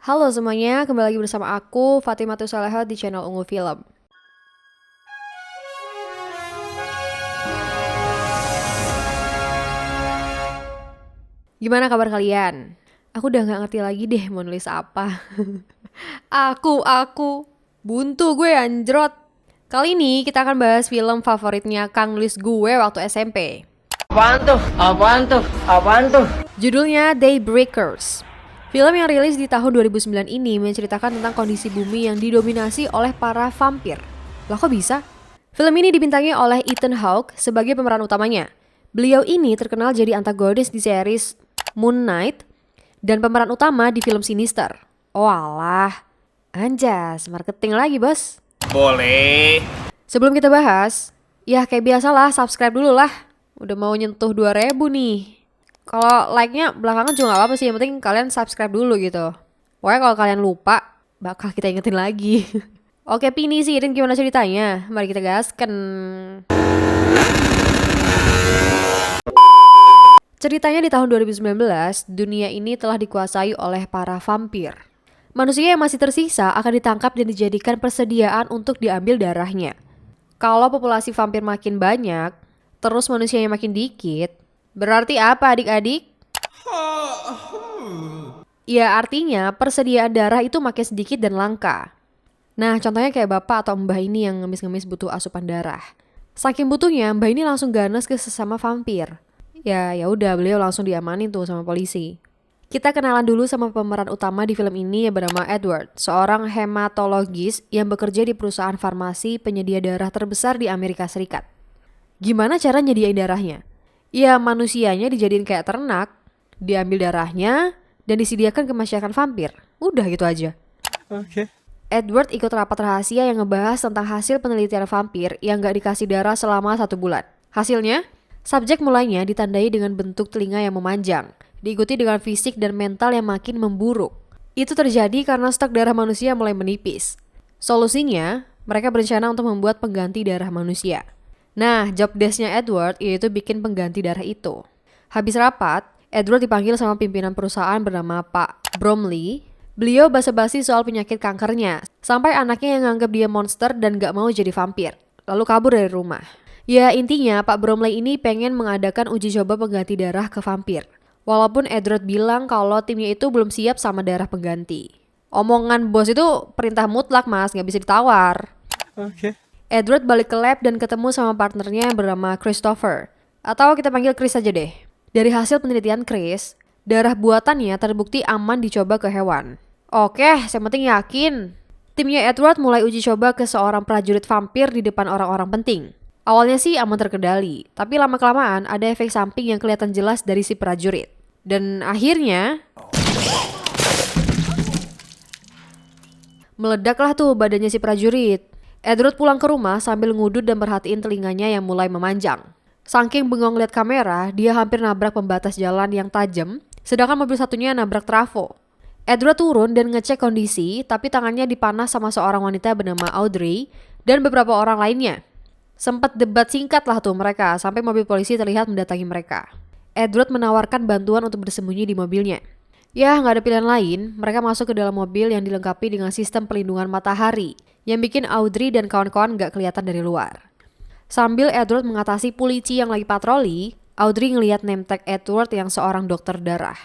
Halo semuanya, kembali lagi bersama aku, Fatimah Saleha di channel Ungu Film. Gimana kabar kalian? Aku udah gak ngerti lagi deh mau nulis apa. Aku, buntu gue anjrot. Kali ini kita akan bahas film favoritnya Kang Lis gue waktu SMP. Apaan tuh? Apaan tuh? Apaan tuh? Judulnya Daybreakers. Film yang rilis di tahun 2009 ini menceritakan tentang kondisi bumi yang didominasi oleh para vampir. Lah kok bisa? Film ini dibintangi oleh Ethan Hawke sebagai pemeran utamanya. Beliau ini terkenal jadi antagonis di series Moon Knight dan pemeran utama di film Sinister. Oh alah, anjas, marketing lagi bos. Boleh. Sebelum kita bahas, ya kayak biasalah subscribe dulu lah. Udah mau nyentuh 2.000 nih. Kalau like-nya belakangan juga gak apa-apa sih, yang penting kalian subscribe dulu gitu. Pokoknya kalau kalian lupa, bakal kita ingetin lagi. Oke, Pini sih, Irin gimana ceritanya? Mari kita gaskan. Ceritanya di tahun 2019, dunia ini telah dikuasai oleh para vampir. Manusia yang masih tersisa akan ditangkap dan dijadikan persediaan untuk diambil darahnya. Kalau populasi vampir makin banyak, terus manusianya makin dikit, berarti apa adik-adik? Ya artinya persediaan darah itu makin sedikit dan langka. Nah contohnya kayak bapak atau mbah ini yang ngemis-ngemis butuh asupan darah. Saking butuhnya mbah ini langsung ganas ke sesama vampir. Ya udah beliau langsung diamanin tuh sama polisi. Kita kenalan dulu sama pemeran utama di film ini yang bernama Edward, seorang hematologis yang bekerja di perusahaan farmasi penyedia darah terbesar di Amerika Serikat. Gimana cara nyediain darahnya? Ya manusianya dijadiin kayak ternak, diambil darahnya, dan disediakan ke masyarakat vampir. Udah gitu aja. Oke. Edward ikut rapat rahasia yang ngebahas tentang hasil penelitian vampir yang gak dikasih darah selama 1 bulan. Hasilnya, subjek mulainya ditandai dengan bentuk telinga yang memanjang, diikuti dengan fisik dan mental yang makin memburuk. Itu terjadi karena stok darah manusia mulai menipis. Solusinya, mereka berencana untuk membuat pengganti darah manusia. Nah, job desk-nya Edward yaitu bikin pengganti darah itu. Habis rapat, Edward dipanggil sama pimpinan perusahaan bernama Pak Bromley. Beliau basa-basi soal penyakit kankernya, sampai anaknya yang nganggap dia monster dan gak mau jadi vampir, lalu kabur dari rumah. Ya intinya Pak Bromley ini pengen mengadakan uji coba pengganti darah ke vampir. Walaupun Edward bilang kalau timnya itu belum siap sama darah pengganti. Omongan bos itu perintah mutlak mas, gak bisa ditawar. Oke. Edward balik ke lab dan ketemu sama partnernya yang bernama Christopher. Atau kita panggil Chris aja deh. Dari hasil penelitian Chris, darah buatannya terbukti aman dicoba ke hewan. Oke, yang penting yakin. Timnya Edward mulai uji coba ke seorang prajurit vampir di depan orang-orang penting. Awalnya sih aman terkendali, tapi lama-kelamaan ada efek samping yang kelihatan jelas dari si prajurit. Dan akhirnya meledaklah tuh badannya si prajurit. Edward pulang ke rumah sambil ngudut dan perhatiin telinganya yang mulai memanjang. Saking bengong lihat kamera, dia hampir nabrak pembatas jalan yang tajam, sedangkan mobil satunya nabrak trafo. Edward turun dan ngecek kondisi, tapi tangannya dipanah sama seorang wanita bernama Audrey dan beberapa orang lainnya. Sempat debat singkat lah tuh mereka, sampai mobil polisi terlihat mendatangi mereka. Edward menawarkan bantuan untuk bersembunyi di mobilnya. Ya, nggak ada pilihan lain, mereka masuk ke dalam mobil yang dilengkapi dengan sistem pelindungan matahari, yang bikin Audrey dan kawan-kawan nggak kelihatan dari luar. Sambil Edward mengatasi polisi yang lagi patroli, Audrey ngelihat name tag Edward yang seorang dokter darah.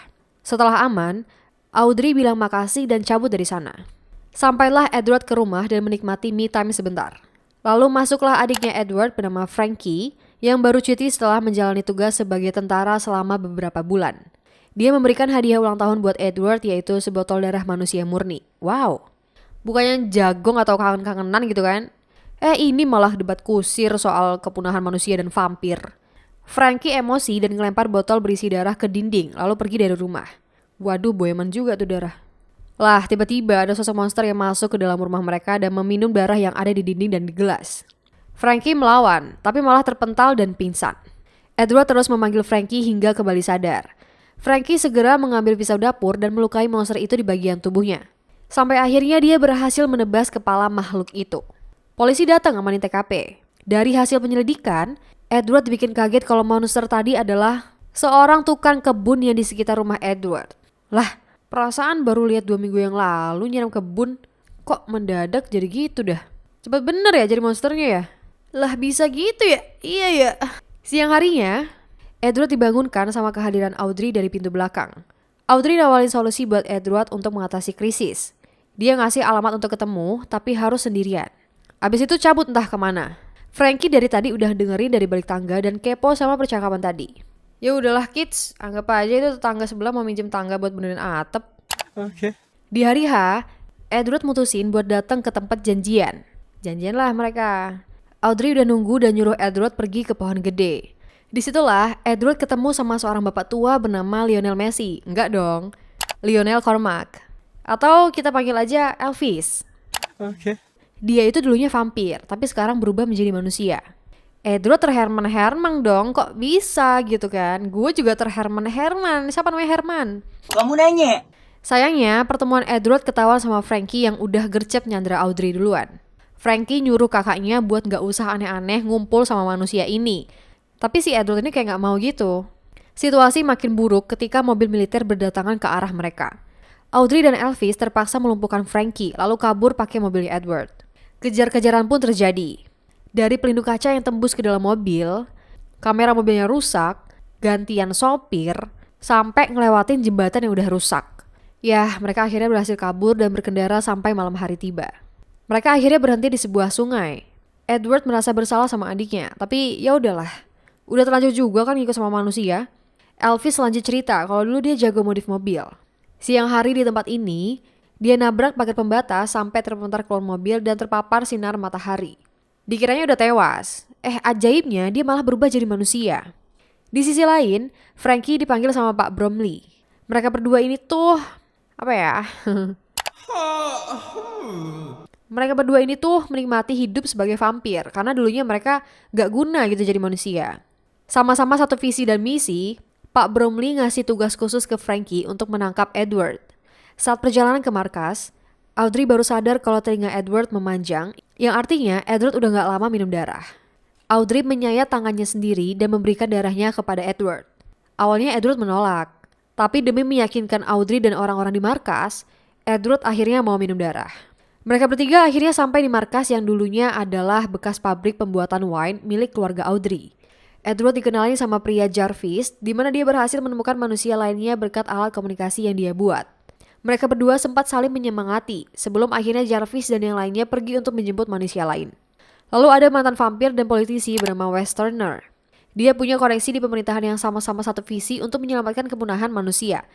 Setelah aman, Audrey bilang makasih dan cabut dari sana. Sampailah Edward ke rumah dan menikmati me time sebentar. Lalu masuklah adiknya Edward bernama Frankie, yang baru cuti setelah menjalani tugas sebagai tentara selama beberapa bulan. Dia memberikan hadiah ulang tahun buat Edward yaitu sebotol darah manusia murni. Wow, bukannya jagong atau kangen-kangenan gitu kan? Ini malah debat kusir soal kepunahan manusia dan vampir. Frankie emosi dan ngelempar botol berisi darah ke dinding lalu pergi dari rumah. Waduh, boeman juga tuh darah. Lah, tiba-tiba ada sosok monster yang masuk ke dalam rumah mereka dan meminum darah yang ada di dinding dan di gelas. Frankie melawan, tapi malah terpental dan pingsan. Edward terus memanggil Frankie hingga kembali sadar. Frankie segera mengambil pisau dapur dan melukai monster itu di bagian tubuhnya. Sampai akhirnya dia berhasil menebas kepala makhluk itu. Polisi datang amanin TKP. Dari hasil penyelidikan, Edward bikin kaget kalau monster tadi adalah seorang tukang kebun yang di sekitar rumah Edward. Lah, Perasaan baru lihat 2 minggu yang lalu nyiram kebun. Kok mendadak jadi gitu dah? Cepet bener ya jadi monsternya ya? Lah bisa gitu ya? Iya ya. Siang harinya, Edward dibangunkan sama kehadiran Audrey dari pintu belakang. Audrey nawarin solusi buat Edward untuk mengatasi krisis. Dia ngasih alamat untuk ketemu, tapi harus sendirian. Abis itu cabut entah kemana. Frankie dari tadi udah dengerin dari balik tangga dan kepo sama percakapan tadi. Ya udahlah kids, anggap aja itu tetangga sebelah mau minjem tangga buat benerin atap. Oke. Di hari H, Edward mutusin buat datang ke tempat janjian. Janjian lah mereka. Audrey udah nunggu dan nyuruh Edward pergi ke pohon gede. Disitulah Edward ketemu sama seorang bapak tua bernama Lionel Messi. Enggak dong, Lionel Cormack. Atau kita panggil aja Elvis. Oke. Dia itu dulunya vampir, tapi sekarang berubah menjadi manusia. Edward terherman-herman dong, kok bisa gitu kan? Gue juga terherman-herman. Siapa namanya Herman? Kamu nanya? Sayangnya, pertemuan Edward ketahuan sama Frankie yang udah gercep nyandra Audrey duluan. Frankie nyuruh kakaknya buat gak usah aneh-aneh ngumpul sama manusia ini. Tapi si Edward ini kayak gak mau gitu. Situasi makin buruk ketika mobil militer berdatangan ke arah mereka. Audrey dan Elvis terpaksa melumpuhkan Frankie lalu kabur pakai mobilnya Edward. Kejar-kejaran pun terjadi. Dari pelindung kaca yang tembus ke dalam mobil, kamera mobilnya rusak, gantian sopir, sampai ngelewatin jembatan yang udah rusak. Ya, mereka akhirnya berhasil kabur dan berkendara sampai malam hari tiba. Mereka akhirnya berhenti di sebuah sungai. Edward merasa bersalah sama adiknya, tapi ya udahlah. Udah terlanjur juga kan ngikut sama manusia. Elvis lanjut cerita kalau dulu dia jago modif mobil. Siang hari di tempat ini, dia nabrak pagar pembatas sampai terpentar keluar mobil dan terpapar sinar matahari. Dikiranya udah tewas. Ajaibnya dia malah berubah jadi manusia. Di sisi lain, Frankie dipanggil sama Pak Bromley. Mereka berdua ini tuh, apa ya? Mereka berdua ini tuh menikmati hidup sebagai vampir karena dulunya mereka gak guna gitu jadi manusia. Sama-sama satu visi dan misi, Pak Bromley ngasih tugas khusus ke Frankie untuk menangkap Edward. Saat perjalanan ke markas, Audrey baru sadar kalau telinga Edward memanjang, yang artinya Edward udah gak lama minum darah. Audrey menyayat tangannya sendiri dan memberikan darahnya kepada Edward. Awalnya Edward menolak, tapi demi meyakinkan Audrey dan orang-orang di markas, Edward akhirnya mau minum darah. Mereka bertiga akhirnya sampai di markas yang dulunya adalah bekas pabrik pembuatan wine milik keluarga Audrey. Edward dikenalin sama pria Jarvis, di mana dia berhasil menemukan manusia lainnya berkat alat komunikasi yang dia buat. Mereka berdua sempat saling menyemangati sebelum akhirnya Jarvis dan yang lainnya pergi untuk menjemput manusia lain. Lalu ada mantan vampir dan politisi bernama Wes Turner. Dia punya koneksi di pemerintahan yang sama-sama satu visi untuk menyelamatkan kepunahan manusia.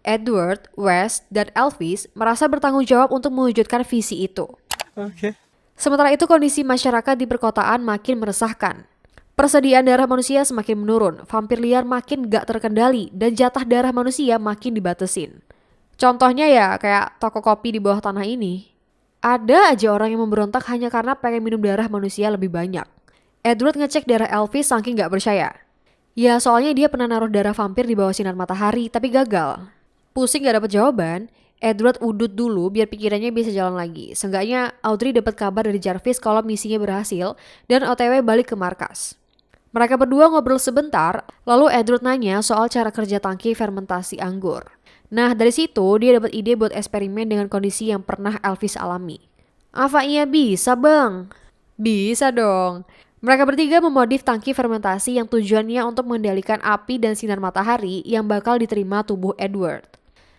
Edward, Wes, dan Elvis merasa bertanggung jawab untuk mewujudkan visi itu. Oke. Sementara itu kondisi masyarakat di perkotaan makin meresahkan. Persediaan darah manusia semakin menurun, vampir liar makin gak terkendali, dan jatah darah manusia makin dibatesin. Contohnya ya kayak toko kopi di bawah tanah ini. Ada aja orang yang memberontak hanya karena pengen minum darah manusia lebih banyak. Edward ngecek darah Elvis saking gak percaya. Ya soalnya dia pernah naruh darah vampir di bawah sinar matahari tapi gagal. Pusing gak dapet jawaban, Edward udut dulu biar pikirannya bisa jalan lagi. Seenggaknya Audrey dapat kabar dari Jarvis kalau misinya berhasil dan OTW balik ke markas. Mereka berdua ngobrol sebentar, lalu Edward nanya soal cara kerja tangki fermentasi anggur. Nah dari situ dia dapat ide buat eksperimen dengan kondisi yang pernah Elvis alami. Apa iya bisa bang? Bisa dong. Mereka bertiga memodif tangki fermentasi yang tujuannya untuk mengendalikan api dan sinar matahari yang bakal diterima tubuh Edward.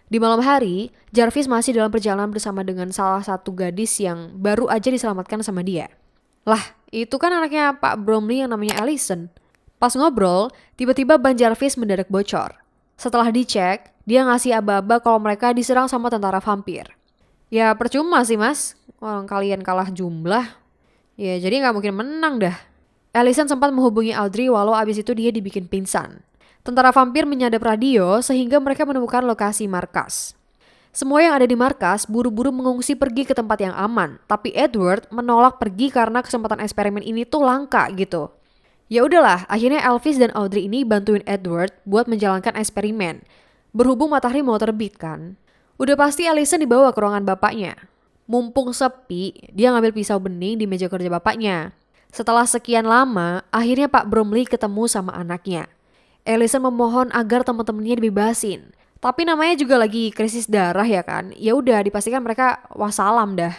Di malam hari, Jarvis masih dalam perjalanan bersama dengan salah satu gadis yang baru aja diselamatkan sama dia. Lah, itu kan anaknya Pak Bromley yang namanya Allison. Pas ngobrol, tiba-tiba ban Jarvis mendadak bocor. Setelah dicek, dia ngasih aba-aba kalau mereka diserang sama tentara vampir. Ya percuma sih mas, orang kalian kalah jumlah. Ya jadi gak mungkin menang dah. Allison sempat menghubungi Audrey walau abis itu dia dibikin pingsan. Tentara vampir menyadap radio sehingga mereka menemukan lokasi markas. Semua yang ada di markas buru-buru mengungsi pergi ke tempat yang aman. Tapi Edward menolak pergi karena kesempatan eksperimen ini tuh langka gitu. Ya udahlah, akhirnya Elvis dan Audrey ini bantuin Edward buat menjalankan eksperimen. Berhubung matahari mau terbit kan. Udah pasti Allison dibawa ke ruangan bapaknya. Mumpung sepi, dia ngambil pisau bening di meja kerja bapaknya. Setelah sekian lama, akhirnya Pak Bromley ketemu sama anaknya. Allison memohon agar teman-temannya dibebasin. Tapi namanya juga lagi krisis darah ya kan. Ya udah dipastikan mereka wassalam dah.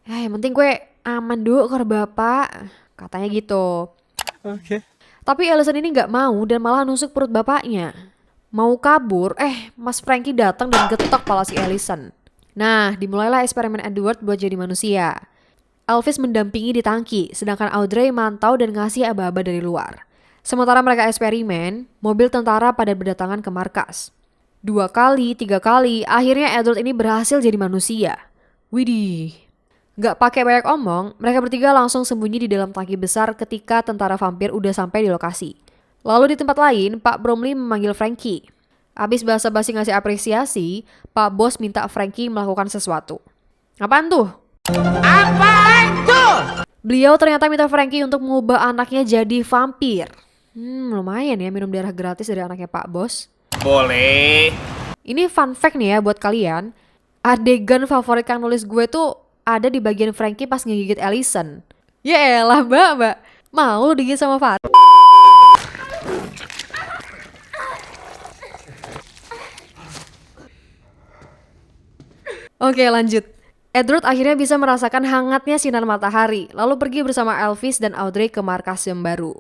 Yang penting gue aman dulu karo bapak, katanya gitu. Okay. Tapi Allison ini nggak mau dan malah nusuk perut bapaknya. Mau kabur, Mas Frankie datang dan getok kepala si Allison. Nah, dimulailah eksperimen Edward buat jadi manusia. Elvis mendampingi di tangki, sedangkan Audrey mantau dan ngasih aba-aba dari luar. Sementara mereka eksperimen, mobil tentara pada berdatangan ke markas. 2 kali, 3 kali, akhirnya Edward ini berhasil jadi manusia. Widih. Gak pakai banyak omong, mereka bertiga langsung sembunyi di dalam tangki besar ketika tentara vampir udah sampai di lokasi. Lalu di tempat lain, Pak Bromley memanggil Frankie. Abis basa-basi ngasih apresiasi, Pak Bos minta Frankie melakukan sesuatu. Apaan tuh? Beliau ternyata minta Frankie untuk mengubah anaknya jadi vampir. Lumayan ya minum darah gratis dari anaknya Pak Bos. Boleh. Ini fun fact nih ya buat kalian. Adegan favorit Kang nulis gue tuh ada di bagian Frankie pas ngegigit Allison. Ya elah mbak. Mau digigit sama Fat. Oke lanjut. Edward akhirnya bisa merasakan hangatnya sinar matahari, lalu pergi bersama Elvis dan Audrey ke markas yang baru.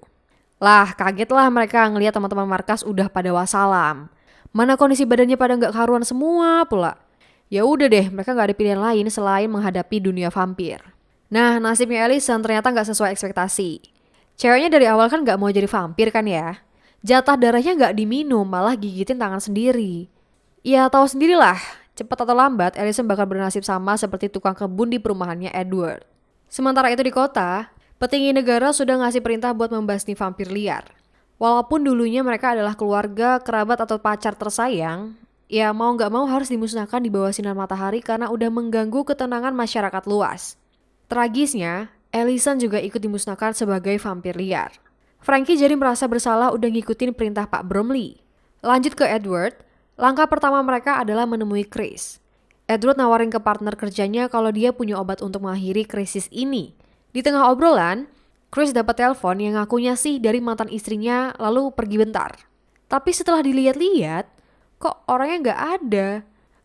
Lah, kagetlah mereka ngelihat teman-teman markas udah pada wassalam. Mana kondisi badannya pada nggak karuan semua pula. Ya udah deh, mereka nggak ada pilihan lain selain menghadapi dunia vampir. Nah, nasibnya Allison ternyata nggak sesuai ekspektasi. Ceweknya dari awal kan nggak mau jadi vampir kan ya. Jatah darahnya nggak diminum, malah gigitin tangan sendiri. Ya tahu sendirilah. Cepat atau lambat, Allison bakal bernasib sama seperti tukang kebun di perumahannya Edward. Sementara itu di kota, petinggi negara sudah ngasih perintah buat membasmi vampir liar. Walaupun dulunya mereka adalah keluarga, kerabat atau pacar tersayang, ya mau nggak mau harus dimusnahkan di bawah sinar matahari karena udah mengganggu ketenangan masyarakat luas. Tragisnya, Allison juga ikut dimusnahkan sebagai vampir liar. Frankie jadi merasa bersalah udah ngikutin perintah Pak Bromley. Lanjut ke Edward. Langkah pertama mereka adalah menemui Chris. Edward nawarin ke partner kerjanya kalau dia punya obat untuk mengakhiri krisis ini. Di tengah obrolan, Chris dapat telepon yang ngakunya sih dari mantan istrinya lalu pergi bentar. Tapi setelah dilihat-lihat, kok orangnya nggak ada.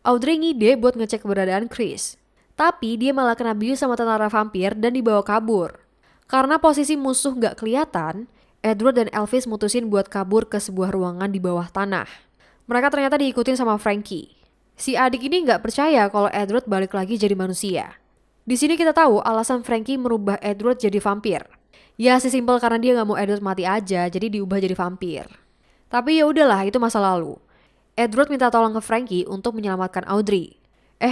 Audrey ngide buat ngecek keberadaan Chris. Tapi dia malah kena bius sama tentara vampir dan dibawa kabur. Karena posisi musuh nggak kelihatan, Edward dan Elvis mutusin buat kabur ke sebuah ruangan di bawah tanah. Mereka ternyata diikutin sama Frankie. Si adik ini nggak percaya kalau Edward balik lagi jadi manusia. Di sini kita tahu alasan Frankie merubah Edward jadi vampir. Ya sesimpel karena dia nggak mau Edward mati aja, jadi diubah jadi vampir. Tapi ya udahlah, itu masa lalu. Edward minta tolong ke Frankie untuk menyelamatkan Audrey.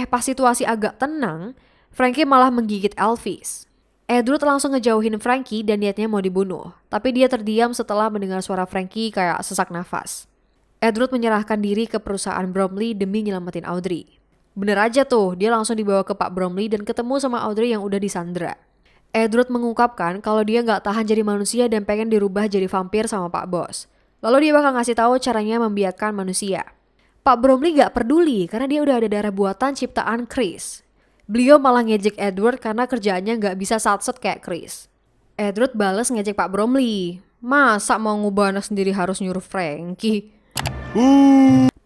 Pas situasi agak tenang, Frankie malah menggigit Elvis. Edward langsung ngejauhin Frankie dan niatnya mau dibunuh. Tapi dia terdiam setelah mendengar suara Frankie kayak sesak nafas. Edward menyerahkan diri ke perusahaan Bromley demi nyelamatin Audrey. Bener aja tuh, dia langsung dibawa ke Pak Bromley dan ketemu sama Audrey yang udah disandra. Edward mengungkapkan kalau dia nggak tahan jadi manusia dan pengen dirubah jadi vampir sama Pak Bos. Lalu dia bakal ngasih tahu caranya membiarkan manusia. Pak Bromley nggak peduli karena dia udah ada darah buatan ciptaan Chris. Beliau malah ngejek Edward karena kerjaannya nggak bisa satset kayak Chris. Edward bales ngejek Pak Bromley. Masa mau ngubah anak sendiri harus nyuruh Frankie?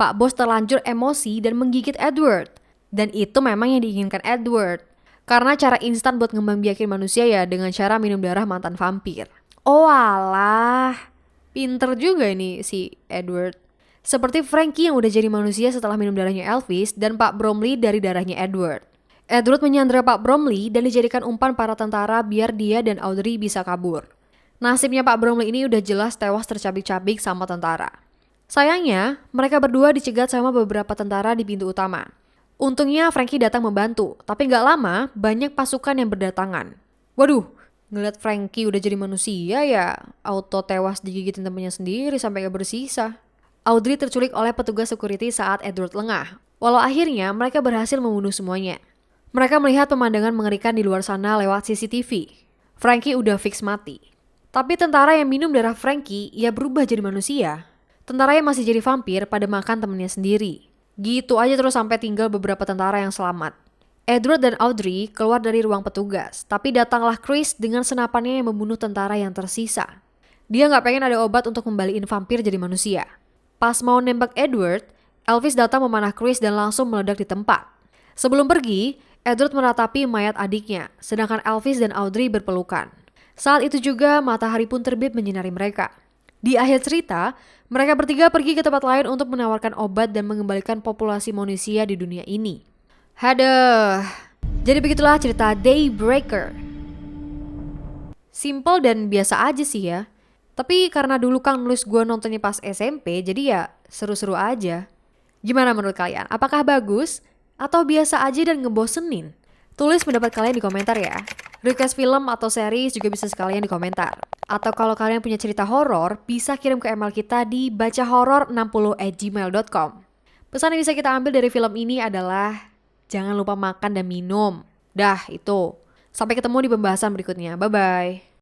Pak Bos terlanjur emosi dan menggigit Edward. Dan itu memang yang diinginkan Edward. Karena cara instan buat ngembangbiakin manusia ya dengan cara minum darah mantan vampir. Oh alah, pinter juga ini si Edward. Seperti Frankie yang udah jadi manusia setelah minum darahnya Elvis dan Pak Bromley dari darahnya Edward. Edward menyandra Pak Bromley dan dijadikan umpan para tentara biar dia dan Audrey bisa kabur. Nasibnya Pak Bromley ini udah jelas tewas tercabik-cabik sama tentara. Sayangnya, mereka berdua dicegat sama beberapa tentara di pintu utama. Untungnya Frankie datang membantu, tapi gak lama banyak pasukan yang berdatangan. Waduh, ngeliat Frankie udah jadi manusia ya, auto tewas digigitin temennya sendiri sampai gak bersisa. Audrey terculik oleh petugas security saat Edward lengah, walau akhirnya mereka berhasil membunuh semuanya. Mereka melihat pemandangan mengerikan di luar sana lewat CCTV. Frankie udah fix mati. Tapi tentara yang minum darah Frankie, ia berubah jadi manusia. Tentara yang masih jadi vampir pada makan temennya sendiri. Gitu aja terus sampai tinggal beberapa tentara yang selamat. Edward dan Audrey keluar dari ruang petugas, tapi datanglah Chris dengan senapannya yang membunuh tentara yang tersisa. Dia gak pengen ada obat untuk kembaliin vampir jadi manusia. Pas mau nembak Edward, Elvis datang memanah Chris dan langsung meledak di tempat. Sebelum pergi, Edward meratapi mayat adiknya, sedangkan Elvis dan Audrey berpelukan. Saat itu juga matahari pun terbit menyinari mereka. Di akhir cerita, mereka bertiga pergi ke tempat lain untuk menawarkan obat dan mengembalikan populasi manusia di dunia ini. Haduh. Jadi begitulah cerita Daybreaker. Simple dan biasa aja sih ya. Tapi karena dulu kan nulis gue nontonnya pas SMP, jadi ya seru-seru aja. Gimana menurut kalian? Apakah bagus? Atau biasa aja dan ngebosenin? Tulis pendapat kalian di komentar ya. Request film atau series juga bisa sekalian di komentar. Atau kalau kalian punya cerita horor, bisa kirim ke email kita di bacahoror60@gmail.com. Pesan yang bisa kita ambil dari film ini adalah jangan lupa makan dan minum. Dah, itu. Sampai ketemu di pembahasan berikutnya. Bye-bye.